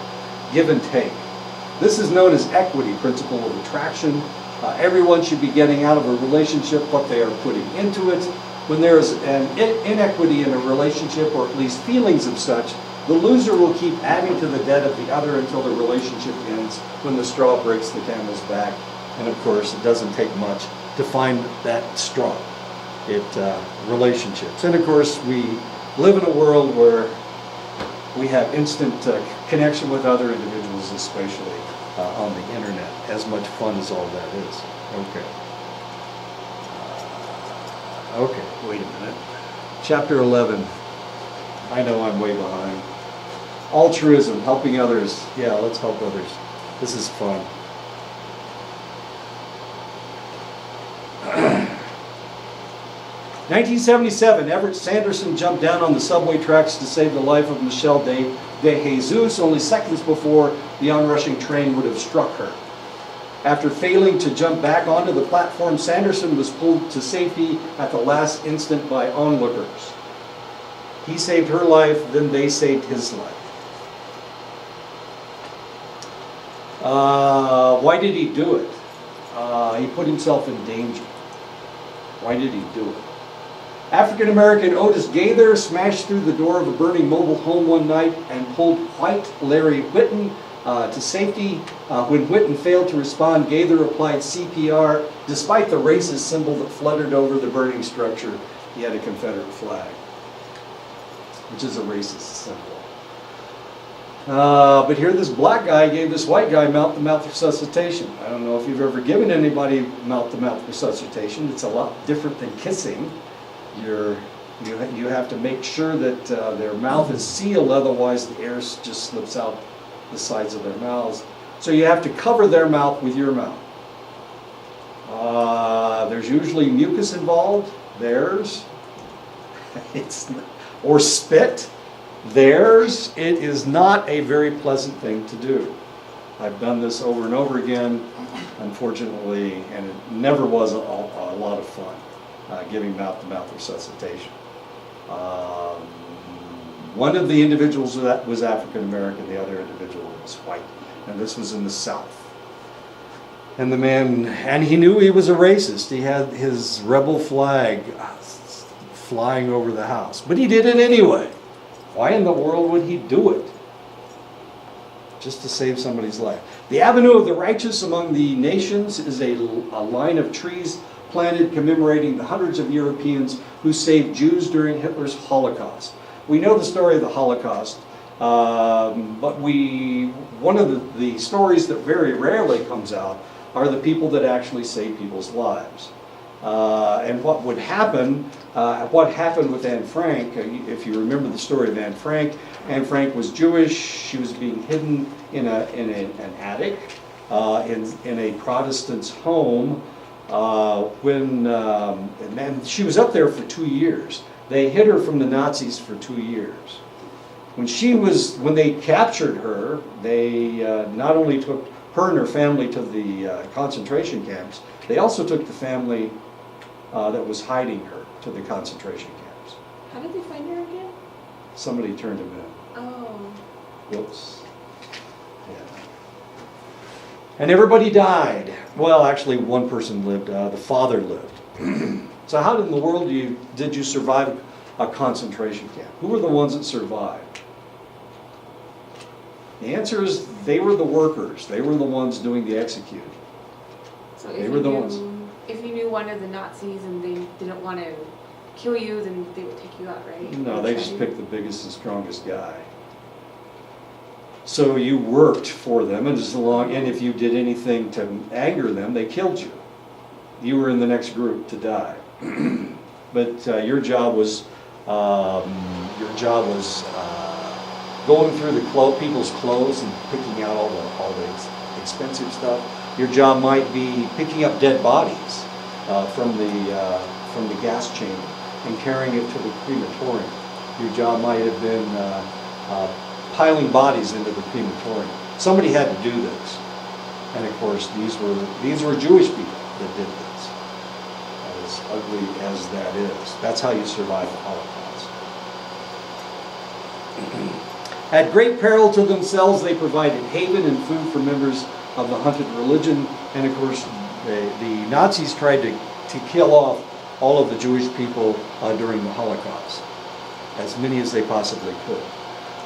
give and take. This is known as equity, principle of attraction. Everyone should be getting out of a relationship what they are putting into it. When there is an inequity in a relationship, or at least feelings of such, the loser will keep adding to the debt of the other until the relationship ends, when the straw breaks the camel's back. And of course, it doesn't take much to find that straw. Relationships. And of course, we live in a world where we have instant connection with other individuals, especially on the internet. As much fun as all that is. Okay, wait a minute. Chapter 11. I know I'm way behind. Altruism, helping others. Yeah, let's help others. This is fun. (1977), Everett Sanderson jumped down on the subway tracks to save the life of Michelle de Jesus only seconds before the onrushing train would have struck her. After failing to jump back onto the platform, Sanderson was pulled to safety at the last instant by onlookers. He saved her life, then they saved his life. Why did he do it? He put himself in danger. Why did he do it? African-American Otis Gaither smashed through the door of a burning mobile home one night and pulled white Larry Whitten to safety. When Whitten failed to respond, Gaither applied CPR. Despite the racist symbol that fluttered over the burning structure, he had a Confederate flag, which is a racist symbol. But here this black guy gave this white guy mouth-to-mouth resuscitation. I don't know if you've ever given anybody mouth-to-mouth resuscitation. It's a lot different than kissing. You have to make sure that their mouth is sealed, otherwise the air just slips out the sides of their mouths. So you have to cover their mouth with your mouth. There's usually mucus involved. Or spit. It is not a very pleasant thing to do. I've done this over and over again, unfortunately, and it never was a lot of fun. Giving mouth-to-mouth resuscitation. One of the individuals that was African American, the other individual was white, and this was in the South. And the man, and he knew he was a racist. He had his rebel flag flying over the house, but he did it anyway. Why in the world would he do it? Just to save somebody's life. The Avenue of the Righteous among the nations is a line of trees planted commemorating the hundreds of Europeans who saved Jews during Hitler's Holocaust. We know the story of the Holocaust, but one of the stories that very rarely comes out are the people that actually save people's lives. And what would happen, what happened with Anne Frank, if you remember the story of Anne Frank was Jewish. She was being hidden in an attic. in a Protestant's home and she was up there for 2 years. They hid her from the Nazis for 2 years. When they captured her, they not only took her and her family to the concentration camps, they also took the family that was hiding her to the concentration camps. How did they find her again? Somebody turned him in. Oh. Whoops. Yeah. And everybody died. Well, actually, one person lived. The father lived. So how in the world did you survive a concentration camp? Who were the ones that survived? The answer is they were the workers. They were the ones doing the executing. So They were the ones. if you knew one of the Nazis and they didn't want to kill you, then they would take you out, right? No, they just picked the biggest and strongest guy. So you worked for them, and if you did anything to anger them, they killed you. You were in the next group to die. But your job was going through people's clothes and picking out all the expensive stuff. Your job might be picking up dead bodies from the gas chamber and carrying it to the crematorium. Your job might have been piling bodies into the crematorium. Somebody had to do this, and of course these were Jewish people that did this. As ugly as that is, that's how you survive the Holocaust. At great peril to themselves, they provided haven and food for members of the hunted religion, and of course the Nazis tried to kill off all of the Jewish people during the Holocaust, as many as they possibly could.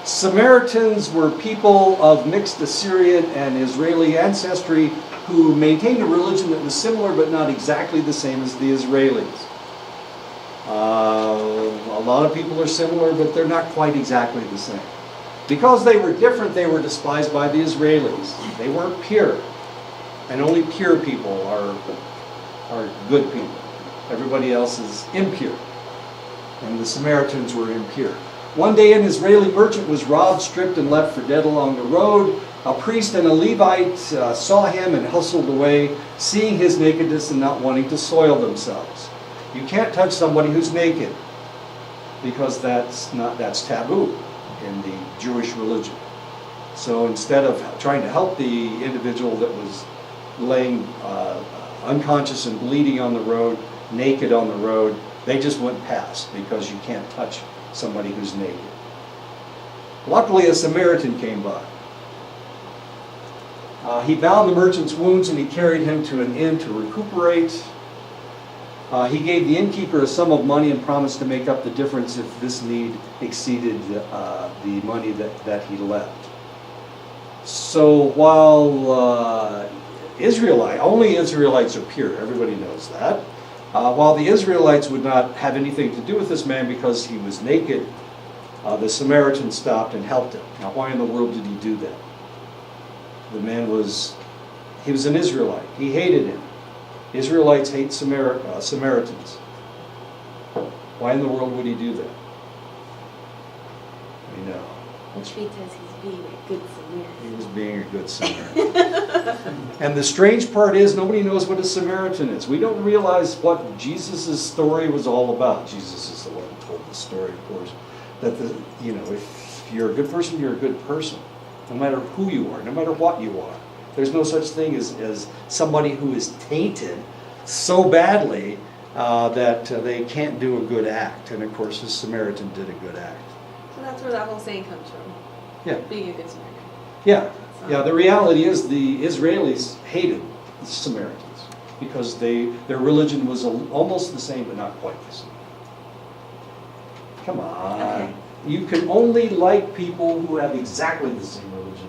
Samaritans were people of mixed Assyrian and Israeli ancestry who maintained a religion that was similar but not exactly the same as the Israelis. A lot of people are similar, but they're not quite exactly the same. Because they were different, they were despised by the Israelis. They weren't pure, and only pure people are good people. Everybody else is impure, and the Samaritans were impure. One day an Israeli merchant was robbed, stripped, and left for dead along the road. A priest and a Levite saw him and hustled away, seeing his nakedness and not wanting to soil themselves. You can't touch somebody who's naked, because that's taboo in the Jewish religion. So instead of trying to help the individual that was laying unconscious and bleeding on the road, naked on the road, they just went past, because you can't touch somebody who's naked. Luckily, a Samaritan came by. He bound the merchant's wounds and he carried him to an inn to recuperate. He gave the innkeeper a sum of money and promised to make up the difference if this need exceeded the money that he left. So while only Israelites are pure, everybody knows that. While the Israelites would not have anything to do with this man because he was naked, the Samaritan stopped and helped him. Now, why in the world did he do that? The man was an Israelite. He hated him. Israelites hate Samaritans. Why in the world would he do that? I know. Because he's being a good Samaritan. He was being a good Samaritan. And the strange part is, nobody knows what a Samaritan is. We don't realize what Jesus' story was all about. Jesus is the one who told the story, of course. That if you're a good person, you're a good person. No matter who you are, no matter what you are. There's no such thing as somebody who is tainted so badly that they can't do a good act. And of course, this Samaritan did a good act. So that's where that whole saying comes from. Yeah. Being a good Samaritan. Yeah. Yeah, the reality is the Israelis hated the Samaritans because their religion was almost the same but not quite the same. Come on. Okay. You can only like people who have exactly the same religion as you.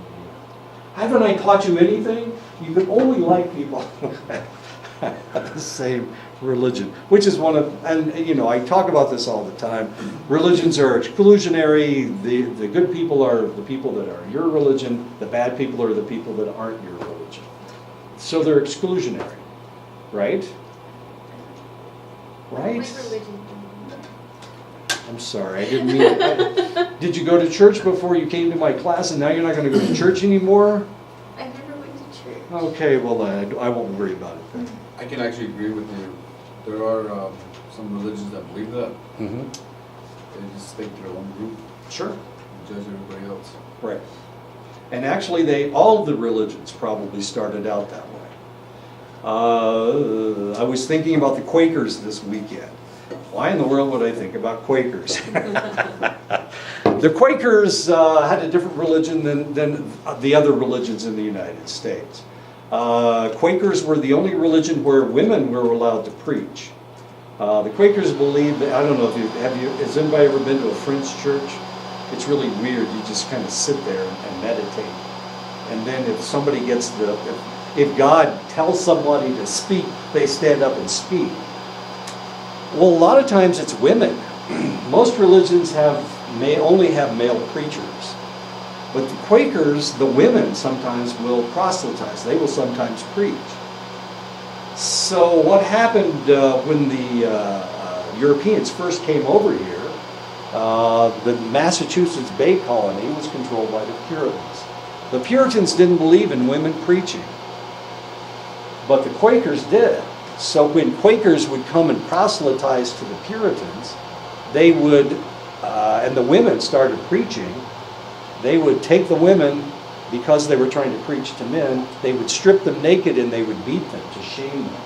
Haven't I taught you anything? You can only like people who have the same religion, which is I talk about this all the time. Religions are exclusionary. The good people are the people that are your religion. The bad people are the people that aren't your religion. So they're exclusionary, right? Right? My religion. I'm sorry, I didn't mean it. Did you go to church before you came to my class and now you're not going to go to church anymore? I never went to church. Okay, well, I won't worry about it then. I can actually agree with you. There are some religions that believe that. Mm-hmm. They just think their own group Sure. and judge everybody else. Right. And actually, all of the religions probably started out that way. I was thinking about the Quakers this weekend. Why in the world would I think about Quakers? The Quakers had a different religion than the other religions in the United States. Quakers were the only religion where women were allowed to preach. The Quakers believed that, I don't know if has anybody ever been to a French church? It's really weird. You just kind of sit there and meditate. And then if somebody gets if God tells somebody to speak, they stand up and speak. Well, a lot of times it's women. Most religions only have male preachers. But the Quakers, the women sometimes will proselytize. They will sometimes preach. So what happened when the Europeans first came over here, the Massachusetts Bay Colony was controlled by the Puritans. The Puritans didn't believe in women preaching, but the Quakers did. So when Quakers would come and proselytize to the Puritans, they would, and the women started preaching, they would take the women, because they were trying to preach to men, they would strip them naked and they would beat them to shame them,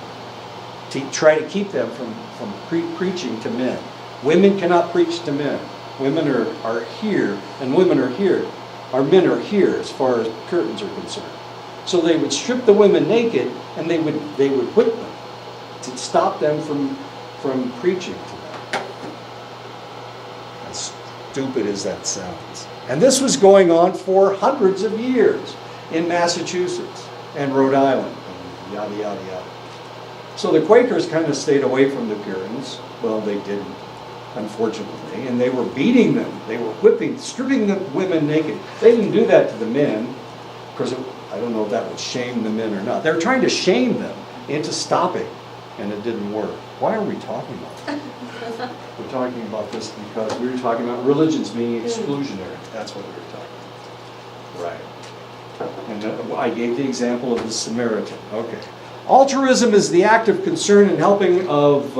to try to keep them from preaching to men. Women cannot preach to men. Women are here, and women are here. Our men are here as far as Puritans are concerned. So they would strip the women naked and they would whip them to stop them from preaching to them. As stupid as that sounds. And this was going on for hundreds of years in Massachusetts and Rhode Island, and yada, yada, yada. So the Quakers kind of stayed away from the Puritans. Well, they didn't, unfortunately, and they were beating them. They were whipping, stripping the women naked. They didn't do that to the men, because I don't know if that would shame the men or not. They were trying to shame them into stopping, and it didn't work. Why are we talking about that? We're talking about this because we were talking about religions being exclusionary. That's what we were talking about. Right. And I gave the example of the Samaritan. Okay. Altruism is the act of concern and helping of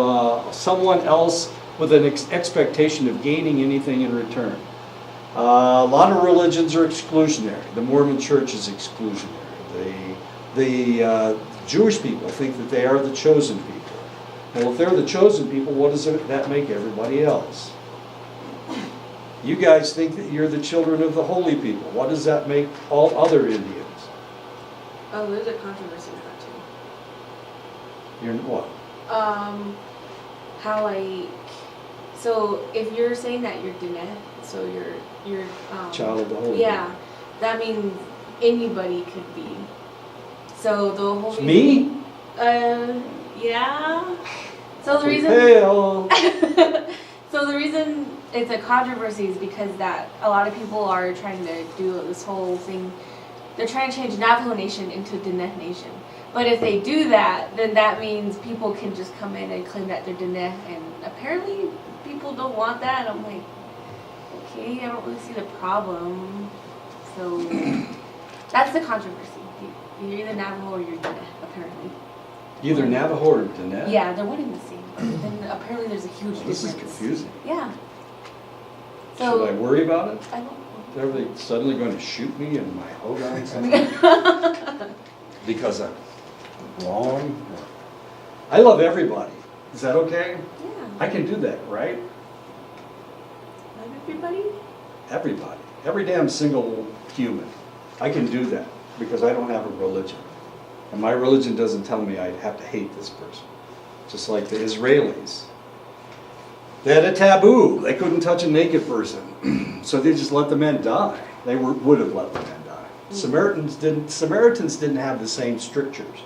someone else with an expectation of gaining anything in return. A lot of religions are exclusionary. The Mormon Church is exclusionary. The Jewish people think that they are the chosen people. Well, if they're the chosen people, what does that make everybody else? You guys think that you're the children of the holy people. What does that make all other Indians? Oh, there's a controversy with that too. You're what? How so if you're saying that you're Diné, so you're Child of the holy. Yeah, that means anybody could be. So the whole Me? Yeah. So the reason. Hell. So the reason it's a controversy is because that a lot of people are trying to do this whole thing. They're trying to change Navajo Nation into Diné Nation. But if they do that, then that means people can just come in and claim that they're Diné, and apparently people don't want that. I'm like, okay, I don't really see the problem. So that's the controversy. You're either Navajo or you're Diné, apparently. Either Navajo or Diné? Yeah, they're one and the same. And apparently there's a huge difference. This is confusing. Yeah. Should I worry about it? I don't Are they suddenly going to shoot me in my hogan? Because I'm wrong? I love everybody. Is that okay? Yeah. I can do that, right? Love everybody? Everybody. Every damn single human. I can do that because I don't have a religion. And my religion doesn't tell me I have to hate this person. Just like the Israelis. They had a taboo. They couldn't touch a naked person. So they just let the men die. They would have let the men die. Samaritans didn't have the same strictures.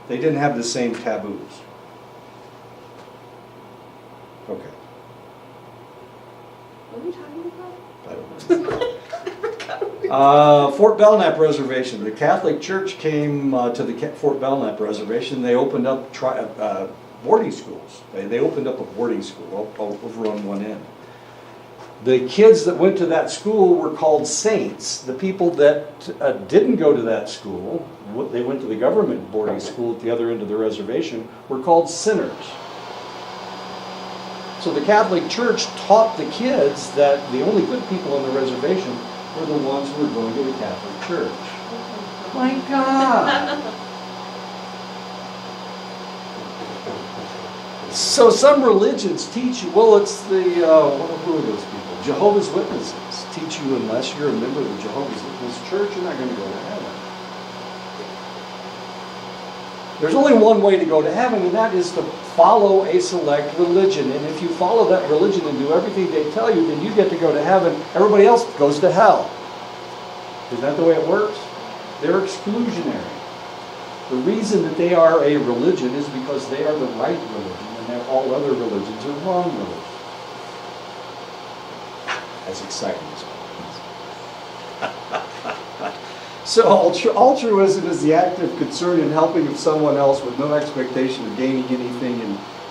They didn't have the same taboos. Okay. What are we talking about? I don't know. Fort Belknap Reservation. The Catholic Church came to the Fort Belknap Reservation. They opened up boarding schools. They opened up a boarding school over on one end. The kids that went to that school were called saints. The people that didn't go to that school, they went to the government boarding school at the other end of the reservation, were called sinners. So the Catholic Church taught the kids that the only good people on the reservation were the ones who were going to the Catholic Church. My God! So some religions teach you, well, it's the, who are those people? Jehovah's Witnesses teach you unless you're a member of the Jehovah's Witness church, you're not going to go to heaven. There's only one way to go to heaven, and that is to follow a select religion. And if you follow that religion and do everything they tell you, then you get to go to heaven. Everybody else goes to hell. Isn't that the way it works? They're exclusionary. The reason that they are a religion is because they are the right religion, and all other religions are wrong religions. As exciting as it is. So altruism is the active concern in helping of someone else with no expectation of gaining anything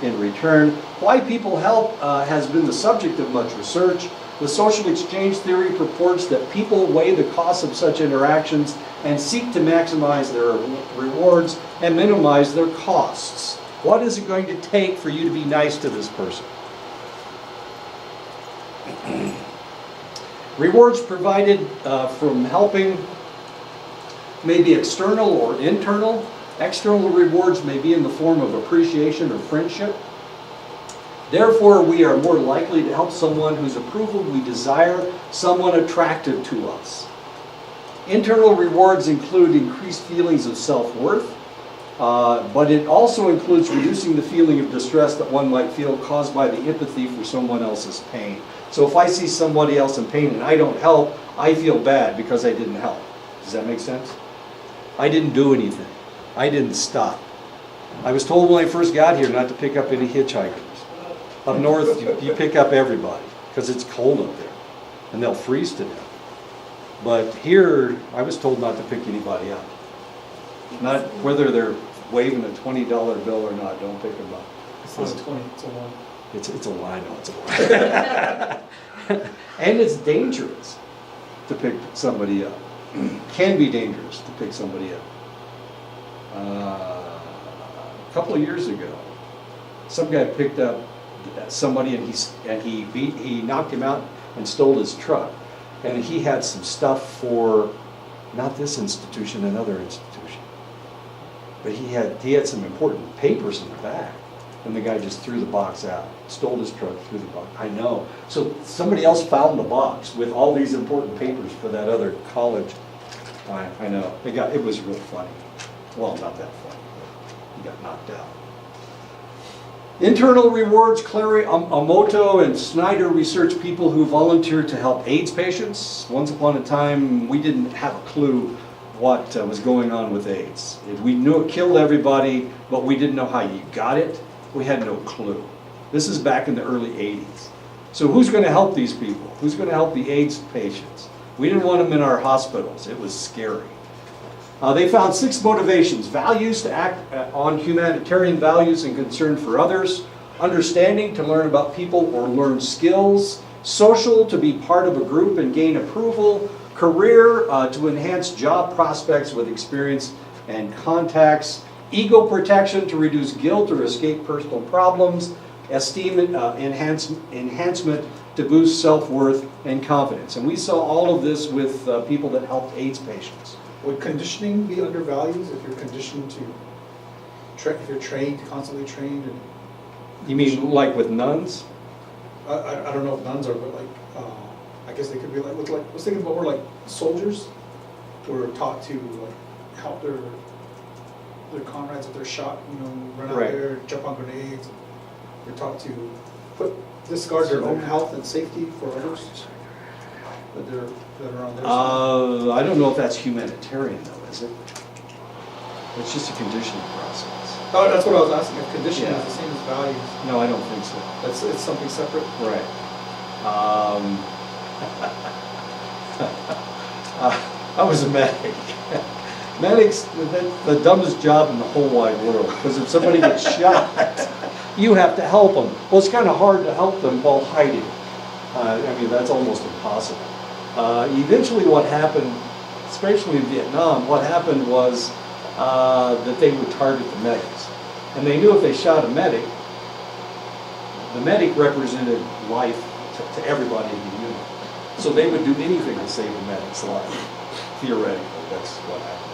in return. Why people help has been the subject of much research. The social exchange theory purports that people weigh the costs of such interactions and seek to maximize their rewards and minimize their costs. What is it going to take for you to be nice to this person? Rewards provided from helping may be external or internal. External rewards may be in the form of appreciation or friendship. Therefore, we are more likely to help someone whose approval we desire, someone attractive to us. Internal rewards include increased feelings of self-worth, but it also includes reducing the feeling of distress that one might feel caused by the empathy for someone else's pain. So if I see somebody else in pain and I don't help, I feel bad because I didn't help. Does that make sense? I didn't do anything. I didn't stop. I was told when I first got here not to pick up any hitchhikers. Up north, you pick up everybody because it's cold up there and they'll freeze to death. But here, I was told not to pick anybody up. Not whether they're waving a $20 bill or not, don't pick them up. It's not a 20, it's a 1. It's a line, no, it's a line. And it's dangerous to pick somebody up. Can be dangerous to pick somebody up. A couple of years ago, some guy picked up somebody and he knocked him out and stole his truck. And he had some stuff for not this institution, another institution. But he had some important papers in the back. And the guy just threw the box out, stole his truck, threw the box. I know. So somebody else found the box with all these important papers for that other college. I know. It was real funny. Well, not that funny, but he got knocked out. Internal rewards, Clary Amoto and Snyder research people who volunteered to help AIDS patients. Once upon a time, we didn't have a clue what was going on with AIDS. We knew it killed everybody, but we didn't know how you got it. We had no clue. This is back in the early 80s. So who's going to help these people? Who's going to help the AIDS patients? We didn't want them in our hospitals. It was scary. They found 6 motivations: values, to act on humanitarian values and concern for others; understanding, to learn about people or learn skills; social, to be part of a group and gain approval; career, to enhance job prospects with experience and contacts; ego protection, to reduce guilt or escape personal problems; esteem enhancement, to boost self-worth and confidence. And we saw all of this with people that helped AIDS patients. Would conditioning be under values if you're conditioned to, if you're trained, constantly trained? And You mean like with nuns? I don't know if nuns are, but like, I guess they could be like, let's think about more like soldiers who are taught to like help their comrades if they're shot, run out Right. there, jump on grenades. They're taught to discard their own health and safety for others that are on their side. I don't know if that's humanitarian though, is it? It's just a conditioning process. Oh, that's what I was asking, if conditioning Yeah. is the same as values. No, I don't think so. It's something separate? Right. I was a medic. Medics, the dumbest job in the whole wide world, because if somebody gets shot, you have to help them. Well, it's kind of hard to help them while hiding. I mean, that's almost impossible. Eventually what happened, especially in Vietnam, what happened was that they would target the medics. And they knew if they shot a medic, the medic represented life to everybody in the unit. So they would do anything to save the medic's life. Theoretically, that's what happened.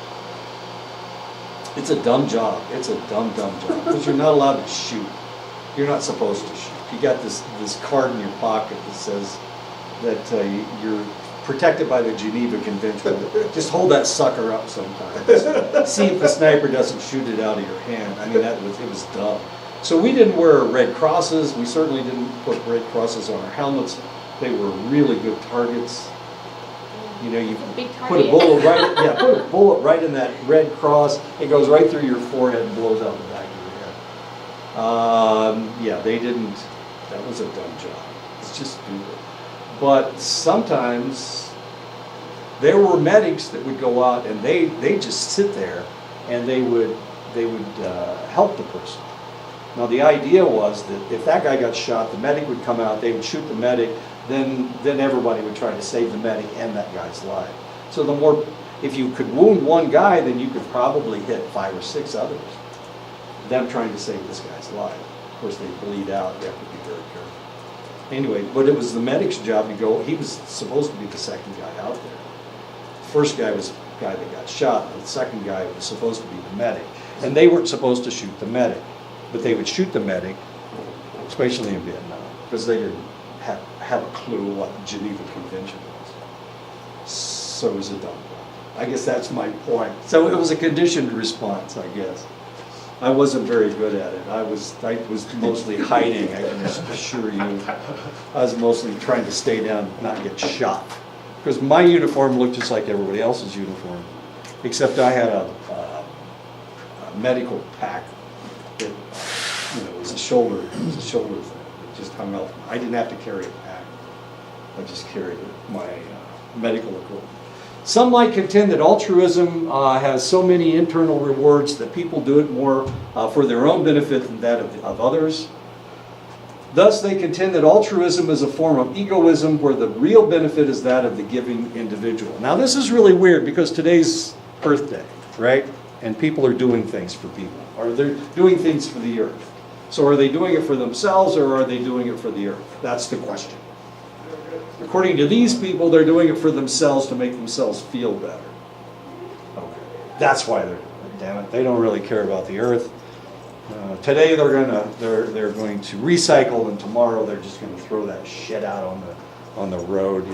It's a dumb job. It's a dumb job. Because you're not allowed to shoot. You're not supposed to shoot. You got this card in your pocket that says that you're protected by the Geneva Convention. Just hold that sucker up sometimes. See if the sniper doesn't shoot it out of your hand. I mean, it was dumb. So we didn't wear red crosses. We certainly didn't put red crosses on our helmets. They were really good targets. You know, you Big put a bullet put a bullet right in that red cross. It goes right through your forehead and blows out the back of your head. Yeah, they didn't. That was a dumb job. It's just stupid. But sometimes there were medics that would go out and they just sit there and they would help the person. Now the idea was that if that guy got shot, the medic would come out, they would shoot the medic, then everybody would try to save the medic and that guy's life. So the more, if you could wound one guy, then you could probably hit 5 or 6 others. Them trying to save this guy's life. Of course, they bleed out. You have to be very careful. Anyway, but it was the medic's job to go. He was supposed to be the second guy out there. The first guy was the guy that got shot. And the second guy was supposed to be the medic. And they weren't supposed to shoot the medic. But they would shoot the medic, especially in Vietnam, because they didn't have a clue what the Geneva Convention was. So it was a dumb job. I guess that's my point. So it was a conditioned response, I guess. I wasn't very good at it. I was mostly hiding, I can assure you. I was mostly trying to stay down, not get shot. Because my uniform looked just like everybody else's uniform, except I had a medical pack that, was a shoulder thing. It just hung out. I didn't have to carry a pack. I just carried my medical equipment. Some might contend that altruism has so many internal rewards that people do it more for their own benefit than that of others. Thus, they contend that altruism is a form of egoism where the real benefit is that of the giving individual. Now, this is really weird because today's Earth Day, right? And people are doing things for people, or they're doing things for the Earth. So are they doing it for themselves, or are they doing it for the Earth? That's the question. According to these people, they're doing it for themselves to make themselves feel better. Okay, that's why they're doing it. Damn it, they don't really care about the Earth. Today they're going to recycle, and tomorrow they're just going to throw that shit out on the road.